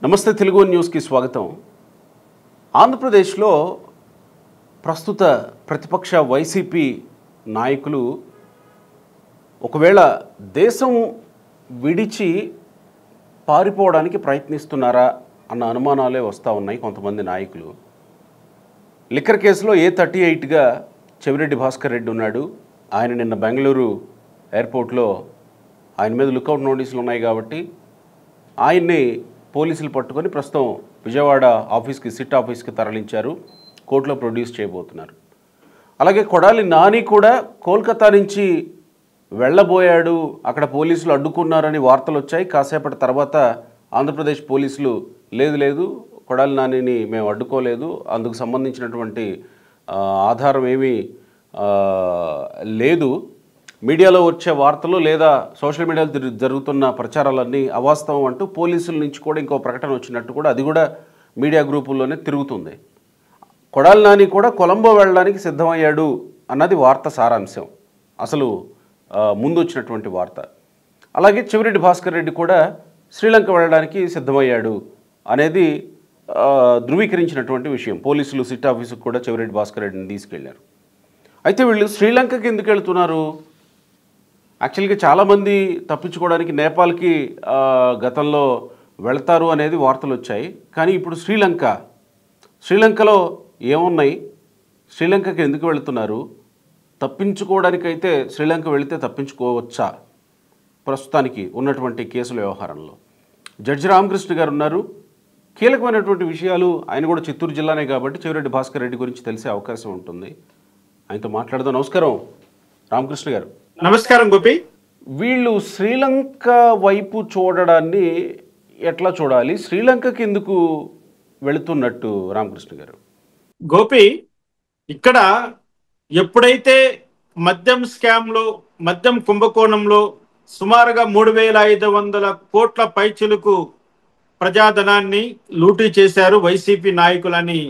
నమస్తే తెలుగు న్యూస్కి స్వాగతం. ఆంధ్రప్రదేశ్లో ప్రస్తుత ప్రతిపక్ష వైసీపీ నాయకులు ఒకవేళ దేశం విడిచి పారిపోవడానికి ప్రయత్నిస్తున్నారా అన్న అనుమానాలే వస్తూ ఉన్నాయి కొంతమంది నాయకులు. లిక్కర్ కేసులో A38గా చెవిరెడ్డి భాస్కర్ రెడ్డి ఉన్నాడు. ఆయన నిన్న బెంగళూరు ఎయిర్పోర్ట్లో ఆయన మీద లుకౌట్ నోటీసులు ఉన్నాయి కాబట్టి ఆయన్ని పోలీసులు పట్టుకొని ప్రస్తుతం విజయవాడ ఆఫీస్కి సిట్ ఆఫీస్కి తరలించారు. కోర్టులో ప్రొడ్యూస్ చేయబోతున్నారు. అలాగే కొడాలి నాని కూడా కోల్కతా నుంచి వెళ్ళబోయాడు, అక్కడ పోలీసులు అడ్డుకున్నారని వార్తలు వచ్చాయి. కాసేపటి తర్వాత ఆంధ్రప్రదేశ్ పోలీసులు లేదు కొడాలి నానిని మేము అడ్డుకోలేదు, అందుకు సంబంధించినటువంటి ఆధారం ఏమీ లేదు, మీడియాలో వచ్చే వార్తలు లేదా సోషల్ మీడియాలో జరుగుతున్న ప్రచారాలన్నీ అవాస్తవం అంటూ పోలీసుల నుంచి కూడా ఇంకో ప్రకటన వచ్చినట్టు కూడా అది కూడా మీడియా గ్రూపుల్లోనే తిరుగుతుంది. కొడాలి నాని కూడా కొలంబో వెళ్ళడానికి సిద్ధమయ్యాడు అన్నది వార్త సారాంశం, అసలు ముందు వచ్చినటువంటి వార్త. అలాగే చెవిరెడ్డి భాస్కర్ రెడ్డి కూడా శ్రీలంక వెళ్ళడానికి సిద్ధమయ్యాడు అనేది ధృవీకరించినటువంటి విషయం. పోలీసులు సిట్ ఆఫీసుకు కూడా చెవిరెడ్డి భాస్కర్ రెడ్డిని తీసుకెళ్లారు. అయితే వీళ్ళు శ్రీలంకకి ఎందుకు వెళ్తున్నారు? యాక్చువల్గా చాలామంది తప్పించుకోవడానికి నేపాల్కి గతంలో వెళ్తారు అనేది వార్తలు వచ్చాయి. కానీ ఇప్పుడు శ్రీలంకలో ఏమున్నాయి, శ్రీలంకకి ఎందుకు వెళుతున్నారు, తప్పించుకోవడానికైతే శ్రీలంక వెళితే తప్పించుకోవచ్చా ప్రస్తుతానికి ఉన్నటువంటి కేసుల వ్యవహారంలో? జడ్జి రామకృష్ణ గారు ఉన్నారు. కీలకమైనటువంటి విషయాలు, ఆయన కూడా చిత్తూరు జిల్లానే కాబట్టి చెవిరెడ్డి భాస్కర్ రెడ్డి గురించి తెలిసే అవకాశం ఉంటుంది. ఆయనతో మాట్లాడదాం. నమస్కారం రామకృష్ణ గారు. నమస్కారం గోపి. వీళ్ళు శ్రీలంక వైపు చూడడాన్ని ఎట్లా చూడాలి? శ్రీలంకకి ఎందుకు వెళుతున్నట్టు రామకృష్ణ గారు? గోపి, ఇక్కడ ఎప్పుడైతే మద్యం స్కామ్లో, మద్యం కుంభకోణంలో సుమారుగా 3,500 కోట్ల పైచిలకు ప్రజాధనాన్ని లూటీ చేశారు వైసీపీ నాయకులని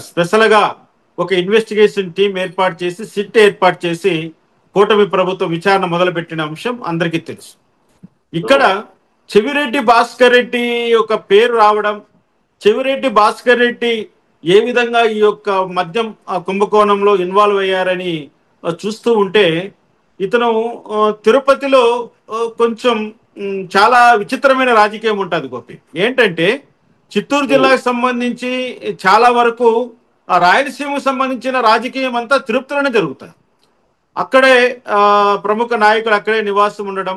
స్పెషల్గా ఒక ఇన్వెస్టిగేషన్ టీం ఏర్పాటు చేసి, సిట్ ఏర్పాటు చేసి కూటమి ప్రభుత్వం విచారణ మొదలుపెట్టిన అంశం అందరికీ తెలుసు. ఇక్కడ చెవిరెడ్డి భాస్కర్ రెడ్డి యొక్క పేరు రావడం, చెవిరెడ్డి భాస్కర్ రెడ్డి ఏ విధంగా ఈ యొక్క మద్యం కుంభకోణంలో ఇన్వాల్వ్ అయ్యారని చూస్తూ ఉంటే, ఇతను తిరుపతిలో కొంచెం చాలా విచిత్రమైన రాజకీయం ఉంటుంది గోపి. ఏంటంటే చిత్తూరు జిల్లాకు సంబంధించి చాలా వరకు రాయలసీమకు సంబంధించిన రాజకీయం అంతా తిరుపతిలోనే జరుగుతుంది. అక్కడే ప్రముఖ నాయకులు అక్కడే నివాసం ఉండడం,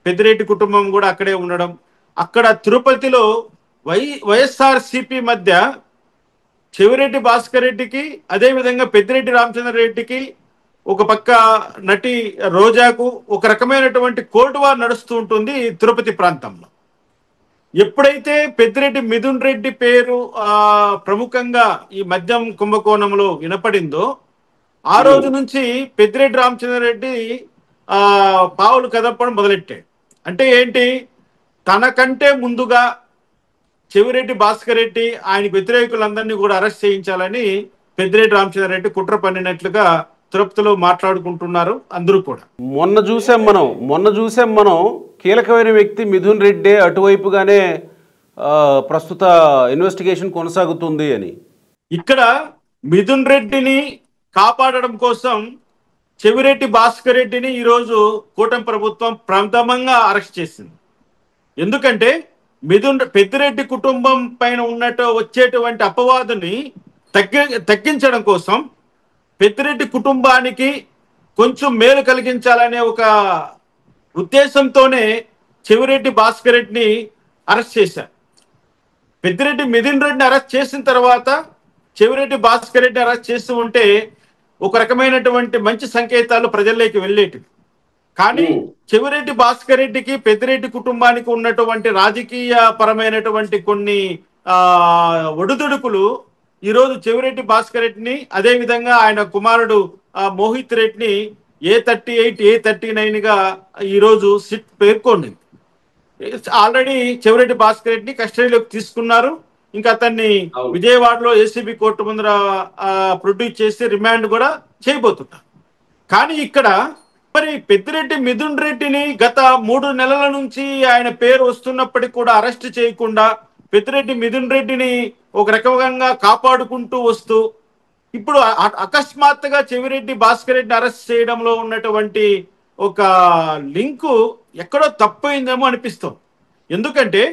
పెద్దిరెడ్డి కుటుంబం కూడా అక్కడే ఉండడం, అక్కడ తిరుపతిలో వైఎస్ఆర్సీపీ మధ్య చెవిరెడ్డి భాస్కర్ రెడ్డికి, అదేవిధంగా పెద్దిరెడ్డి రామచంద్ర రెడ్డికి, ఒక పక్క నటి రోజాకు ఒక రకమైనటువంటి కోల్డ్ వార్ నడుస్తూ ఉంటుంది తిరుపతి ప్రాంతంలో. ఎప్పుడైతే పెద్దిరెడ్డి మిథున్ రెడ్డి పేరు ప్రముఖంగా ఈ మద్యం కుంభకోణంలో వినపడిందో, ఆ రోజు నుంచి పెద్దిరెడ్డి రామచంద్ర రెడ్డి పావులు కదపడం మొదలెట్టాడు. అంటే ఏంటి, తనకంటే ముందుగా చెవిరెడ్డి భాస్కర్ రెడ్డి ఆయనకు వ్యతిరేకులందరినీ కూడా అరెస్ట్ చేయించాలని పెద్దిరెడ్డి రామచంద్ర రెడ్డి కుట్ర పన్నినట్లుగా తిరుపతిలో మాట్లాడుకుంటున్నారు అందరూ కూడా. మొన్న చూసాం మనం కీలకమైన వ్యక్తి మిథున్ రెడ్డి అటువైపుగానే ప్రస్తుత ఇన్వెస్టిగేషన్ కొనసాగుతుంది అని. ఇక్కడ మిథున్ రెడ్డిని కాపాడడం కోసం చెవిరెడ్డి భాస్కర్ రెడ్డిని ఈరోజు కూటమి ప్రభుత్వం ప్రథమంగా అరెస్ట్ చేసింది. ఎందుకంటే పెద్దిరెడ్డి కుటుంబం పైన వచ్చేటువంటి అపవాదుని తగ్గించడం కోసం, పెద్దిరెడ్డి కుటుంబానికి కొంచెం మేలు కలిగించాలనే ఒక ఉద్దేశంతోనే చెవిరెడ్డి భాస్కర్ రెడ్డిని అరెస్ట్ చేశారు. పెద్దిరెడ్డి మిథున్ రెడ్డిని అరెస్ట్ చేసిన తర్వాత చెవిరెడ్డి భాస్కర్ రెడ్డిని అరెస్ట్ చేస్తూ ఉంటే ఒక రకమైనటువంటి మంచి సంకేతాలు ప్రజల్లోకి వెళ్ళేటివి. కానీ చెవిరెడ్డి భాస్కర్ రెడ్డికి, పెద్దిరెడ్డి కుటుంబానికి ఉన్నటువంటి రాజకీయ పరమైనటువంటి కొన్ని ఒడుదుడుకులు ఈరోజు చెవిరెడ్డి భాస్కర్ రెడ్డిని, అదేవిధంగా ఆయన కుమారుడు మోహిత్ రెడ్డిని A38, A39గా ఈరోజు సిట్ పేర్కొంది. ఆల్రెడీ చెవిరెడ్డి భాస్కర్ రెడ్డిని కస్టడీలోకి తీసుకున్నారు. ఇంకా అతన్ని విజయవాడలో ఏసీబీ కోర్టు ముందర ప్రొడ్యూస్ చేసి రిమాండ్ కూడా చేయబోతున్నారు. కానీ ఇక్కడ మరి పెద్దిరెడ్డి మిథున్ రెడ్డిని గత 3 నెలల నుంచి ఆయన పేరు వస్తున్నప్పటికీ కూడా అరెస్ట్ చేయకుండా పెద్దిరెడ్డి మిథున్ రెడ్డిని ఒక రకంగా కాపాడుకుంటూ వస్తూ ఇప్పుడు అకస్మాత్తుగా చెవిరెడ్డి భాస్కర్ రెడ్డిని అరెస్ట్ చేయడంలో ఉన్నటువంటి ఒక లింకు ఎక్కడో తప్పైందేమో అనిపిస్తుంది. ఎందుకంటే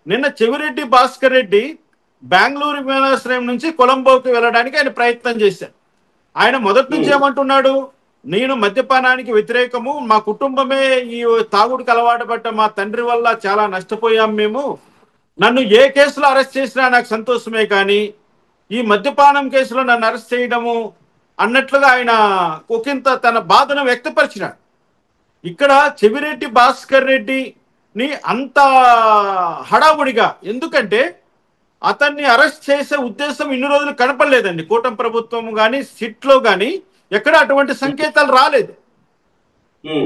నిన్న చెవిరెడ్డి భాస్కర్ రెడ్డి బెంగళూరు విమానాశ్రయం నుంచి కొలంబోకి వెళ్ళడానికి ఆయన ప్రయత్నం చేశారు. ఆయన మొదటి నుంచి ఏమంటున్నాడు, నేను మద్యపానానికి వ్యతిరేకము, మా కుటుంబమే ఈ తాగుడికి అలవాటు పడ్డ మా తండ్రి వల్ల చాలా నష్టపోయాం మేము, నన్ను ఏ కేసులో అరెస్ట్ చేసినా నాకు సంతోషమే, కానీ ఈ మద్యపానం కేసులో నన్ను అరెస్ట్ చేయడము అన్నట్లుగా ఆయన ఒకంత తన బాధను వ్యక్తపరిచినాడు. ఇక్కడ చెవిరెడ్డి భాస్కర్ రెడ్డిని అంత హడావుడిగా, ఎందుకంటే అతన్ని అరెస్ట్ చేసే ఉద్దేశం ఇన్ని రోజులు కనపడలేదండి. కూటమి ప్రభుత్వం కానీ సిట్లో కానీ ఎక్కడ అటువంటి సంకేతాలు రాలేదు.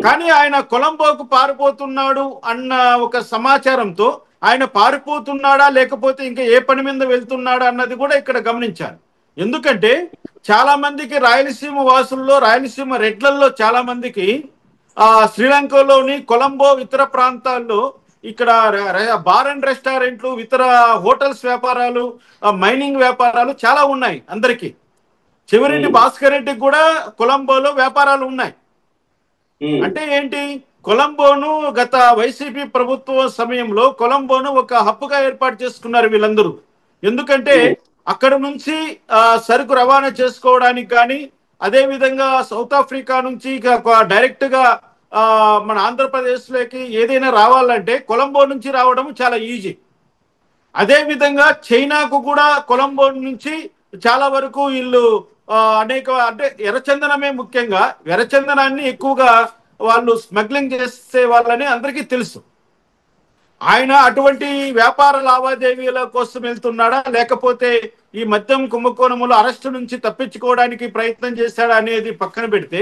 కానీ ఆయన కొలంబోకు పారిపోతున్నాడు అన్న ఒక సమాచారంతో ఆయన పారిపోతున్నాడా లేకపోతే ఇంకా ఏ పని మీద వెళ్తున్నాడా అన్నది కూడా ఇక్కడ గమనించాలి. ఎందుకంటే చాలా మందికి రాయలసీమ వాసుల్లో, రాయలసీమ రెడ్లల్లో చాలా మందికి శ్రీలంకలోని కొలంబో ఇతర ప్రాంతాల్లో ఇక్కడ బార్ అండ్ రెస్టారెంట్లు, ఇతర హోటల్స్ వ్యాపారాలు, మైనింగ్ వ్యాపారాలు చాలా ఉన్నాయి అందరికీ. చెవిరెడ్డి భాస్కర్ రెడ్డికి కూడా కొలంబోలో వ్యాపారాలు ఉన్నాయి. అంటే ఏంటి, కొలంబోను గత వైసీపీ ప్రభుత్వ సమయంలో కొలంబోను ఒక హబ్బుగా ఏర్పాటు చేసుకున్నారు వీళ్ళందరూ. ఎందుకంటే అక్కడ నుంచి సరుకు రవాణా చేసుకోవడానికి కానీ, అదేవిధంగా సౌత్ ఆఫ్రికా నుంచి డైరెక్ట్ గా మన ఆంధ్రప్రదేశ్లోకి ఏదైనా రావాలంటే కొలంబో నుంచి రావడం చాలా ఈజీ. అదేవిధంగా చైనాకు కూడా కొలంబో నుంచి చాలా వరకు వీళ్ళు అనేక, అంటే ఎర్రచందనమే ముఖ్యంగా, ఎర్రచందనాన్ని ఎక్కువగా వాళ్ళు స్మగ్లింగ్ చేసే వాళ్ళని అందరికీ తెలుసు. ఆయన అటువంటి వ్యాపార లావాదేవీల కోసం వెళ్తున్నాడా లేకపోతే ఈ మద్యం కుంభకోణములో అరెస్టు నుంచి తప్పించుకోవడానికి ప్రయత్నం చేశాడా అనేది పక్కన పెడితే,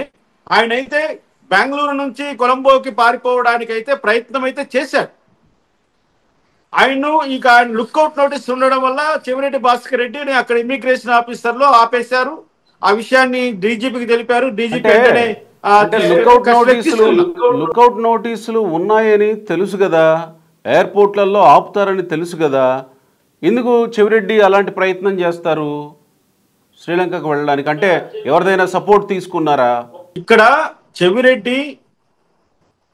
ఆయన అయితే బెంగళూరు నుంచి కొలంబోకి పారిపోవడానికి అయితే ప్రయత్నం అయితే చేశాడు. ఆయన లుక్అవుట్ నోటీస్ ఉండడం వల్ల చెవిరెడ్డి భాస్కర్ రెడ్డిని అక్కడ ఇమిగ్రేషన్ ఆఫీసర్లో ఆపేశారు. ఆ విషయాన్ని డీజీపీకి తెలిపారు. డీజీపీ లుక్అవుట్ నోటీసులు ఉన్నాయని తెలుసు కదా, ఎయిర్పోర్ట్లలో ఆపుతారని తెలుసు కదా, ఎందుకు చెవిరెడ్డి అలాంటి ప్రయత్నం చేస్తారు శ్రీలంకకు వెళ్ళడానికి? అంటే ఎవరిదైనా సపోర్ట్ తీసుకున్నారా? ఇక్కడ చెవిరెడ్డి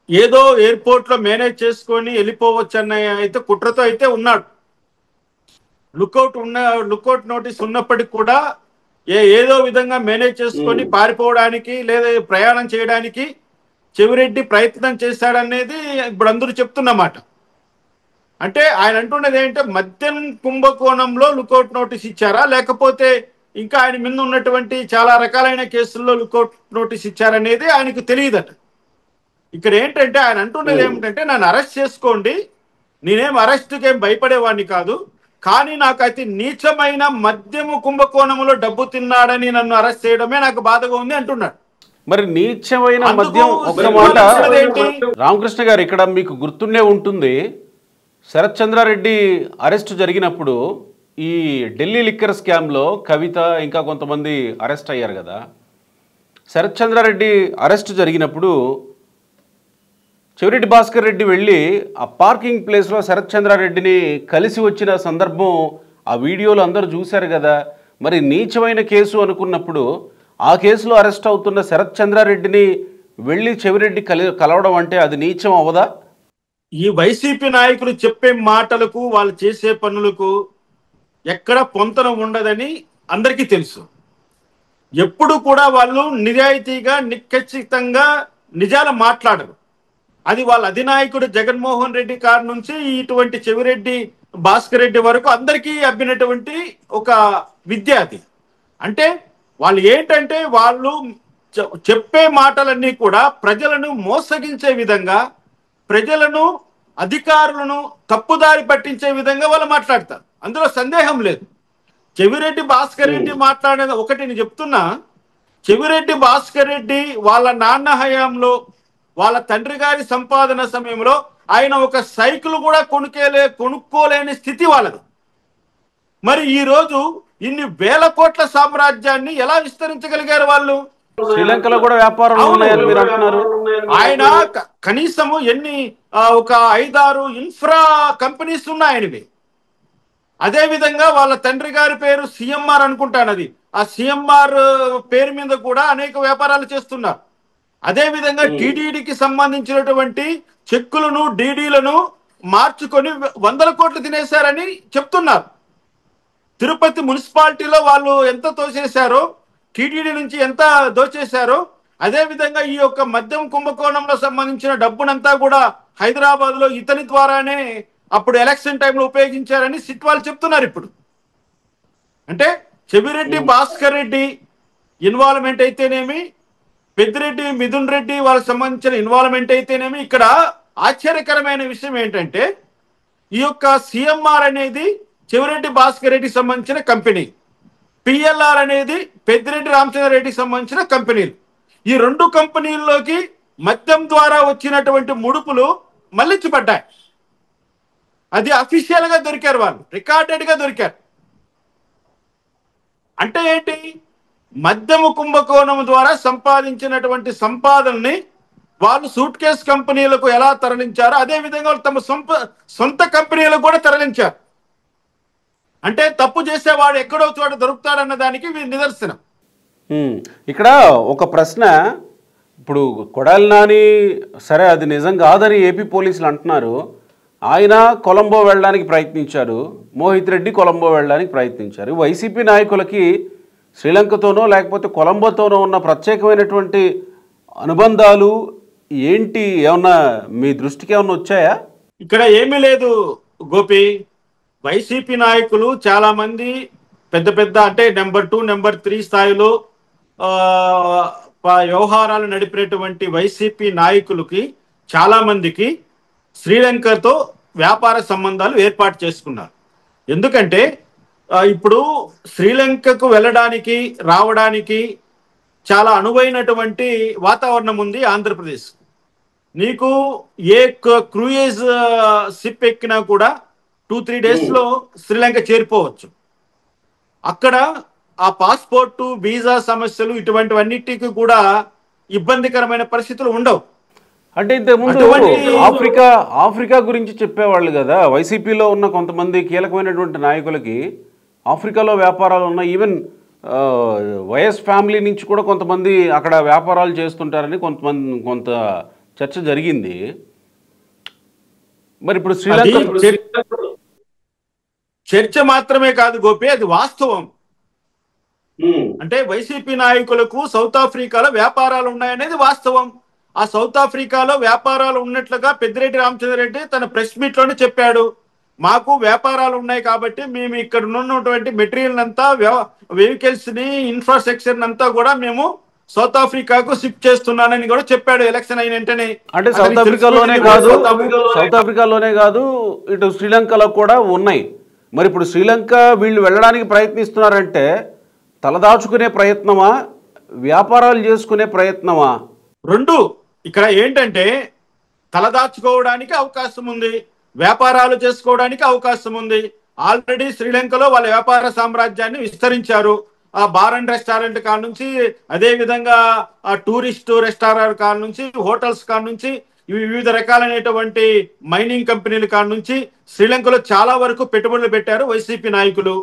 ఏదో ఎయిర్పోర్ట్ లో మేనేజ్ చేసుకొని వెళ్ళిపోవచ్చు అన్న అయితే కుట్రతో అయితే ఉన్నాడు. లుక్అవుట్ నోటీస్ ఉన్నప్పటికీ కూడా ఏదో విధంగా మేనేజ్ చేసుకొని పారిపోవడానికి లేదా ప్రయాణం చేయడానికి చెవిరెడ్డి ప్రయత్నం చేశాడనేది ఇప్పుడు అందరూ చెప్తున్నమాట. అంటే ఆయన అంటున్నది ఏంటంటే మద్యం కుంభకోణంలో లుక్అవుట్ నోటీస్ ఇచ్చారా లేకపోతే ఇంకా ఆయన మీద ఉన్నటువంటి చాలా రకాలైన కేసుల్లో లుక్అవుట్ నోటీస్ ఇచ్చారనేది ఆయనకు తెలియదట. ఇక్కడ ఏంటంటే ఆయన అంటున్నది ఏమిటంటే, నన్ను అరెస్ట్ చేసుకోండి, నేనేం అరెస్ట్కి ఏం భయపడేవాడిని కాదు, కానీ నాకు అతి నీచమైన మద్యము కుంభకోణంలో డబ్బు తిన్నాడని నన్ను అరెస్ట్ చేయడమే నాకు బాధగా ఉంది అంటున్నాడు. మరి నీచమైన మద్యం ఒక్క మాట రామకృష్ణ గారు, ఇక్కడ మీకు గుర్తుండే ఉంటుంది, శరత్ చంద్రారెడ్డి అరెస్ట్ జరిగినప్పుడు ఈ ఢిల్లీ లిక్కర్ స్కామ్లో కవిత ఇంకా కొంతమంది అరెస్ట్ అయ్యారు కదా. శరత్ చంద్రారెడ్డి అరెస్ట్ జరిగినప్పుడు చెవిరెడ్డి భాస్కర్ రెడ్డి వెళ్ళి ఆ పార్కింగ్ ప్లేస్లో శరత్ చంద్రారెడ్డిని కలిసి వచ్చిన సందర్భం ఆ వీడియోలో అందరూ చూశారు కదా. మరి నీచమైన కేసు అనుకున్నప్పుడు ఆ కేసులో అరెస్ట్ అవుతున్న శరత్ చంద్రారెడ్డిని వెళ్ళి చెవిరెడ్డి కలవడం అంటే అది నీచం అవదా? ఈ వైసీపీ నాయకులు చెప్పే మాటలకు వాళ్ళు చేసే పనులకు ఎక్కడ పొంతన ఉండదని అందరికీ తెలుసు. ఎప్పుడు కూడా వాళ్ళు నిజాయితీగా నిక్కచ్చితంగా నిజాలు మాట్లాడరు. అది వాళ్ళ అధినాయకుడు జగన్మోహన్ రెడ్డి గారి నుంచి ఇటువంటి చెవిరెడ్డి భాస్కర్ రెడ్డి వరకు అందరికీ అబ్బినటువంటి ఒక విద్య అది. అంటే వాళ్ళు ఏంటంటే వాళ్ళు చెప్పే మాటలన్నీ కూడా ప్రజలను మోసగించే విధంగా, ప్రజలను అధికారులను తప్పుదారి పట్టించే విధంగా వాళ్ళు మాట్లాడతారు. అందులో సందేహం లేదు. చెవిరెడ్డి భాస్కర్ రెడ్డి మాట్లాడేది ఒకటి నేను చెప్తున్నా, చెవిరెడ్డి భాస్కర్ రెడ్డి వాళ్ళ నాన్న హయాంలో వాళ్ళ తండ్రి గారి సంపాదన సమయంలో ఆయన ఒక సైకిల్ కూడా కొనుక్కోలేని స్థితి వాళ్ళది. మరి ఈ రోజు ఇన్ని వేల కోట్ల సామ్రాజ్యాన్ని ఎలా విస్తరించగలిగారు వాళ్ళు? శ్రీలంకలో కూడా వ్యాపారం ఉన్నాయని మీరు అంటున్నారు. ఆయన కనీసము ఎన్ని ఒక 5-6 ఇన్ఫ్రా కంపెనీస్ ఉన్నాయనివి. అదే విధంగా వాళ్ళ తండ్రి గారి పేరు సిఎంఆర్ అనుకుంటాను, అది ఆ సిఎంఆర్ పేరు మీద కూడా అనేక వ్యాపారాలు చేస్తున్నారు. అదే విధంగా టీటీడీకి సంబంధించినటువంటి చెక్కులను డీడీలను మార్చుకొని వందల కోట్లు తినేశారని చెప్తున్నారు. తిరుపతి మున్సిపాలిటీలో వాళ్ళు ఎంత తోచేశారో, టీటీడీ నుంచి ఎంత దోచేశారో, అదే విధంగా ఈ యొక్క మద్యం కుంభకోణంలో సంబంధించిన డబ్బునంతా కూడా హైదరాబాద్ లో ఇతని ద్వారానే అప్పుడు ఎలక్షన్ టైంలో ఉపయోగించారని సిట్ వాళ్ళు చెప్తున్నారు. ఇప్పుడు అంటే చెవిరెడ్డి భాస్కర్ రెడ్డి ఇన్వాల్వ్మెంట్ అయితేనేమి, పెద్దిరెడ్డి మిథున్ రెడ్డి వాళ్ళకి సంబంధించిన ఇన్వాల్వ్మెంట్ అయితేనేమి, ఇక్కడ ఆశ్చర్యకరమైన విషయం ఏంటంటే ఈ యొక్క సిఎంఆర్ అనేది చెవిరెడ్డి భాస్కర్ రెడ్డికి సంబంధించిన కంపెనీ, పిఎల్ఆర్ అనేది పెద్దిరెడ్డి రామచంద్ర రెడ్డికి సంబంధించిన కంపెనీలు. ఈ రెండు కంపెనీల్లోకి మద్యం ద్వారా వచ్చినటువంటి ముడుపులు మళ్ళించబడ్డాయి. అది అఫీషియల్ గా దొరికారు, వాళ్ళు రికార్డెడ్ గా దొరికారు. అంటే ఏంటి? మద్యము కుంభకోణం ద్వారా సంపాదించినటువంటి సంపాదనని వాళ్ళు సూట్ కేస్ కంపెనీలకు ఎలా తరలించారో అదే విధంగా తమ సొంత కంపెనీలకు కూడా తరలించారు. అంటే తప్పు చేసేవాడు ఎక్కడో చోట దొరుకుతాడన్న దానికి నిదర్శనం. ఇక్కడ ఒక ప్రశ్న, ఇప్పుడు కొడాలి నాని సరే అది నిజం కాదని ఏపీ పోలీసులు అంటున్నారు. ఆయన కొలంబో వెళ్ళడానికి ప్రయత్నించారు, మోహిత్ రెడ్డి కొలంబో వెళ్ళడానికి ప్రయత్నించారు. వైసీపీ నాయకులకి శ్రీలంకతోనో లేకపోతే కొలంబోతోనో ఉన్న ప్రత్యేకమైనటువంటి అనుబంధాలు ఏంటి? ఏమన్నా మీ దృష్టికి ఏమన్నా వచ్చాయా? ఇక్కడ ఏమీ లేదు గోపి. వైసీపీ నాయకులు చాలా మంది పెద్ద పెద్ద అంటే నెంబర్ 2, నెంబర్ 3 స్థాయిలో వ్యవహారాలు నడిపేటువంటి వైసీపీ నాయకులకి చాలా మందికి శ్రీలంకతో వ్యాపార సంబంధాలు ఏర్పాటు చేసుకున్నారు. ఎందుకంటే ఇప్పుడు శ్రీలంకకు వెళ్ళడానికి రావడానికి చాలా అనువైనటువంటి వాతావరణం ఉంది ఆంధ్రప్రదేశ్. నీకు ఏ క్రూయిజ్ షిప్ ఎక్కినా కూడా 2-3 డేస్ లో శ్రీలంక చేరిపోవచ్చు. అక్కడ ఆ పాస్పోర్టు వీసా సమస్యలు ఇటువంటివన్నిటికీ కూడా ఇబ్బందికరమైన పరిస్థితులు ఉండవు. అంటే ఇంతకుముందు ఆఫ్రికా గురించి చెప్పేవాళ్ళు కదా, వైసీపీలో ఉన్న కొంతమంది కీలకమైనటువంటి నాయకులకి ఆఫ్రికాలో వ్యాపారాలు ఉన్నాయి. ఈవెన్ వైఎస్ ఫ్యామిలీ నుంచి కూడా కొంతమంది అక్కడ వ్యాపారాలు చేస్తుంటారని కొంత చర్చ జరిగింది. మరి ఇప్పుడు శ్రీలంక చర్చ మాత్రమే కాదు గోపి, అది వాస్తవం. అంటే వైసీపీ నాయకులకు సౌత్ ఆఫ్రికాలో వ్యాపారాలు ఉన్నాయనేది వాస్తవం. ఆ సౌత్ ఆఫ్రికాలో వ్యాపారాలు ఉన్నట్లుగా పెద్దిరెడ్డి రామచంద్ర రెడ్డి తన ప్రెస్ మీట్ లోనే చెప్పాడు. మాకు వ్యాపారాలు ఉన్నాయి కాబట్టి మేము ఇక్కడ ఉన్నటువంటి మెటీరియల్ అంతా, వెహికల్స్ ని, ఇన్ఫ్రాస్ట్రక్చర్ అంతా కూడా మేము సౌత్ ఆఫ్రికాకు షిఫ్ట్ చేస్తున్నానని కూడా చెప్పాడు ఎలక్షన్ అయిన వెంటనే. అంటే సౌత్ ఆఫ్రికాలోనే కాదు ఇటు శ్రీలంకలో కూడా ఉన్నాయి. మరి ఇప్పుడు శ్రీలంక వీళ్ళు వెళ్ళడానికి ప్రయత్నిస్తున్నారంటే తలదాచుకునే ప్రయత్నమా, వ్యాపారాలు చేసుకునే ప్రయత్నమా? రెండు. ఇక్కడ ఏంటంటే తలదాచుకోవడానికి అవకాశం ఉంది, వ్యాపారాలు చేసుకోవడానికి అవకాశం ఉంది. ఆల్రెడీ శ్రీలంకలో వాళ్ళ వ్యాపార సామ్రాజ్యాన్ని విస్తరించారు. ఆ బార్ అండ్ రెస్టారెంట్ కాడ నుంచి, అదే విధంగా ఆ టూరిస్ట్ రెస్టారెంట్ కాడ నుంచి, హోటల్స్ కాడ నుంచి, వివిధ రకాలైనటువంటి మైనింగ్ కంపెనీల కాడ నుంచి శ్రీలంకలో చాలా వరకు పెట్టుబడులు పెట్టారు వైసీపీ నాయకులు.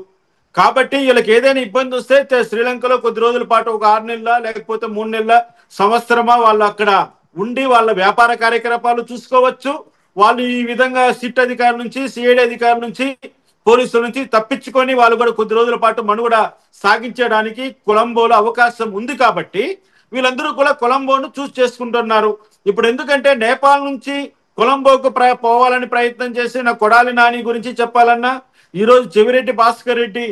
కాబట్టి వీళ్ళకి ఏదైనా ఇబ్బంది వస్తే శ్రీలంకలో కొద్ది రోజుల పాటు ఒక 6 నెలల లేకపోతే 3 నెలల సంవత్సరమా వాళ్ళు అక్కడ ఉండి వాళ్ళ వ్యాపార కార్యకలాపాలు చూసుకోవచ్చు. వాళ్ళు ఈ విధంగా సిట్ అధికారుల నుంచి, సిఐడి అధికారుల నుంచి, పోలీసుల నుంచి తప్పించుకొని వాళ్ళు కూడా కొద్ది రోజుల పాటు మనుగడ సాగించడానికి కొలంబోలో అవకాశం ఉంది. కాబట్టి వీళ్ళందరూ కూడా కొలంబోను చూస్ చేసుకుంటున్నారు. ఇప్పుడు ఎందుకంటే నేపాల్ నుంచి కొలంబోకు పోవాలని ప్రయత్నం చేసిన కొడాలి నాని గురించి చెప్పాలన్నా, ఈరోజు చెవిరెడ్డి భాస్కర్ రెడ్డి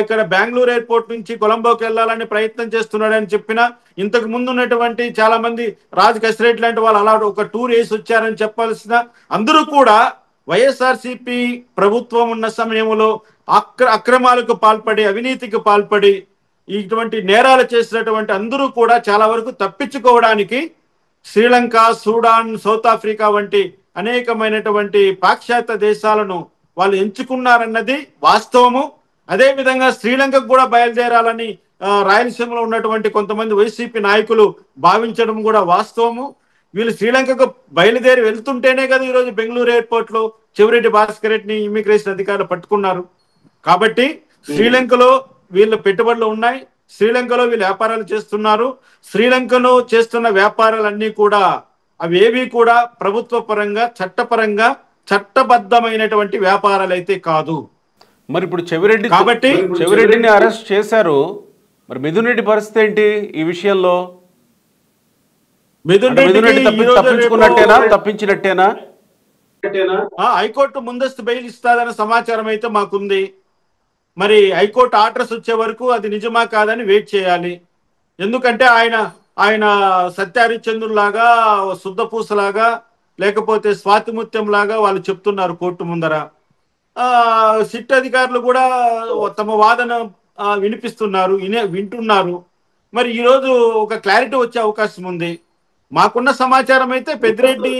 ఇక్కడ బెంగళూరు ఎయిర్పోర్ట్ నుంచి కొలంబోకి వెళ్ళాలని ప్రయత్నం చేస్తున్నాడని చెప్పిన, ఇంతకు ముందు ఉన్నటువంటి చాలా మంది రాజ్ కసిరెడ్డి లాంటి వాళ్ళు అలా ఒక టూర్ వేసి వచ్చారని చెప్పాల్సిన అందరూ కూడా వైఎస్ఆర్సీపీ ప్రభుత్వం ఉన్న సమయంలో అక్రమాలకు పాల్పడి, అవినీతికి పాల్పడి, ఇటువంటి నేరాలు చేసినటువంటి అందరూ కూడా చాలా వరకు తప్పించుకోవడానికి శ్రీలంక, సూడాన్, సౌత్ ఆఫ్రికా వంటి అనేకమైనటువంటి పాశ్చాత్య దేశాలను వాళ్ళు ఎంచుకున్నారన్నది వాస్తవము. అదే విధంగా శ్రీలంకకు కూడా బయలుదేరాలని రాయలసీమలో ఉన్నటువంటి కొంతమంది వైసీపీ నాయకులు భావించడం కూడా వాస్తవము. వీళ్ళు శ్రీలంకకు బయలుదేరి వెళ్తుంటేనే కదా ఈరోజు బెంగళూరు ఎయిర్పోర్ట్ లో చెవిరెడ్డి భాస్కర్ రెడ్డిని ఇమిగ్రేషన్ అధికారులు పట్టుకున్నారు. కాబట్టి శ్రీలంకలో వీళ్ళ పెట్టుబడులు ఉన్నాయి, శ్రీలంకలో వీళ్ళు వ్యాపారాలు చేస్తున్నారు. శ్రీలంకలో చేస్తున్న వ్యాపారాలన్నీ కూడా అవేవి కూడా ప్రభుత్వ పరంగా చట్టపరంగా చట్టబద్ధమైనటువంటి వ్యాపారాలు అయితే కాదు. మరి ఇప్పుడు కాబట్టి చెవిరెడ్డిని అరెస్ట్ చేశారు, మరి మిథున్ రెడ్డి పరిస్థితి ఏంటి ఈ విషయంలో? మిథున్ రెడ్డి రెడ్డికి తప్పించుకున్నట్టేనా, తప్పించినట్టేనా? హైకోర్టు ముందస్తు బెయిల్ ఇస్తాదన్న సమాచారం అయితే మాకుంది. మరి హైకోర్టు ఆర్డర్స్ వచ్చే వరకు అది నిజమా కాదని వెయిట్ చేయాలి. ఎందుకంటే ఆయన ఆయన సత్యహరిచంద్రులాగా, శుద్ధపూసలాగా, లేకపోతే స్వాతిముత్యం లాగా వాళ్ళు చెప్తున్నారు కోర్టు ముందర. సిట్ అధికారులు కూడా తమ వాదన వినిపిస్తున్నారు, వింటున్నారు. మరి ఈరోజు ఒక క్లారిటీ వచ్చే అవకాశం ఉంది. మాకున్న సమాచారం అయితే పెద్దిరెడ్డి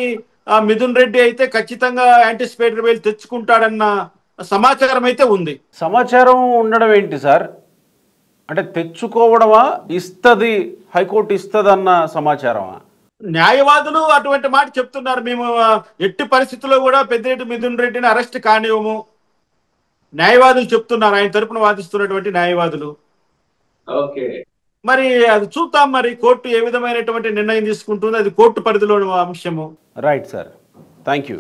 మిథున్ రెడ్డి అయితే ఖచ్చితంగా యాంటిసిపేటరీ బెయిల్ తెచ్చుకుంటాడన్న సమాచారం అయితే ఉంది. సమాచారం ఉండడం ఏంటి సార్? అంటే తెచ్చుకోవడమా, ఇస్తుంది హైకోర్టు ఇస్తుందన్న సమాచారమా? న్యాయవాదులు అటువంటి మాట చెప్తున్నారు. మేము ఎట్టి పరిస్థితుల్లో కూడా పెద్దిరెడ్డి మిథున్ రెడ్డిని అరెస్ట్ కానివ్వము న్యాయవాదులు చెప్తున్నారు, ఆయన తరపున వాదిస్తున్నటువంటి న్యాయవాదులు. ఓకే, మరి అది చూద్దాం, మరి కోర్టు ఏ విధమైనటువంటి నిర్ణయం తీసుకుంటుందో అది కోర్టు పరిధిలో అంశము. Right sir, thank you.